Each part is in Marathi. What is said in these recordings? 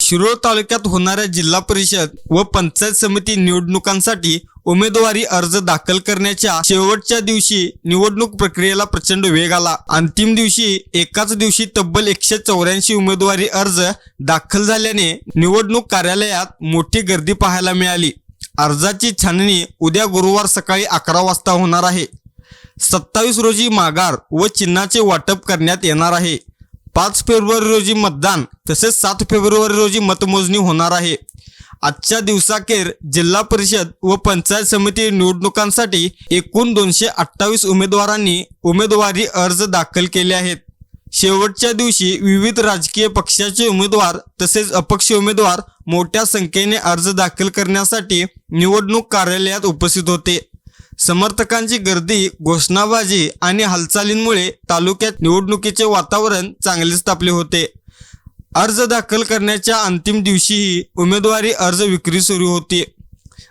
शिरोळ तालुक्यात होणाऱ्या जिल्हा परिषद व पंचायत समिती निवडणुकांसाठी उमेदवारी अर्ज दाखल करण्याच्या शेवटच्या दिवशी निवडणूक प्रक्रियेला प्रचंड वेग आला। अंतिम दिवशी एकाच दिवशी तब्बल 184 उमेदवारी अर्ज दाखल झाल्याने निवडणूक कार्यालयात मोठी गर्दी पाहायला मिळाली। अर्जाची छाननी उद्या गुरुवार सकाळी 11 वाजता होणार आहे। 27 रोजी माघार व चिन्हाचे वाटप करण्यात येणार आहे। 5 फेब्रुवारी रोजी मतदान तसेच 7 फेब्रुवारी रोजी मतमोजणी होणार आहे। आजच्या दिवसाखेर जिल्हा परिषद व पंचायत समिती निवडणुकांसाठी एकूण 228 उमेदवारांनी उमेदवारी अर्ज दाखल केले आहेत। शेवटच्या दिवशी विविध राजकीय पक्षाचे उमेदवार तसेच अपक्ष उमेदवार मोठ्या संख्येने अर्ज दाखल करण्यासाठी निवडणूक कार्यालयात उपस्थित होते। समर्थकांची गर्दी, घोषणाबाजी आणि हालचालींमुळे तालुक्यात निवडणुकीचे वातावरण चांगलेच तापले होते। अर्ज दाखल करण्याच्या अंतिम दिवशीही उमेदवारी अर्ज विक्री सुरू होती।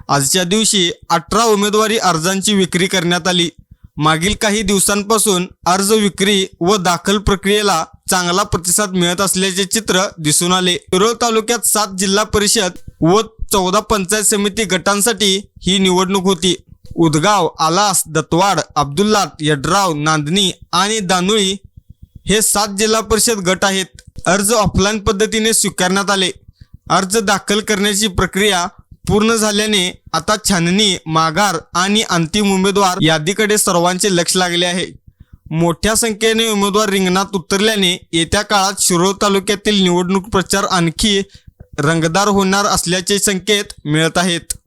आजच्या दिवशी 18 उमेदवारी अर्जांची विक्री करण्यात आली। मागील काही दिवसांपासून अर्ज विक्री व दाखल प्रक्रियेला चांगला प्रतिसाद मिळत असल्याचे चित्र दिसून आले। शिरोळ तालुक्यात 7 जिल्हा परिषद व 14 पंचायत समिती गटांसाठी ही निवडणूक होती। उदगाव, आलास, दत्तवाड, अब्दुल्लाट, यड्राव, नांदणी आणि दानुळी हे 7 जिल्हा परिषद गट आहेत। अर्ज ऑफलाईन पद्धतीने स्वीकारण्यात आले। अर्ज दाखल करण्याची प्रक्रिया पूर्ण झाल्याने आता छाननी, माघार आणि अंतिम उमेदवार यादीकडे सर्वांचे लक्ष लागले आहे। मोठ्या संख्येने उमेदवार रिंगणात उतरल्याने येत्या काळात शिरोळ तालुक्यातील निवडणूक प्रचार आणखी रंगतदार होणार असल्याचे संकेत मिळत आहेत।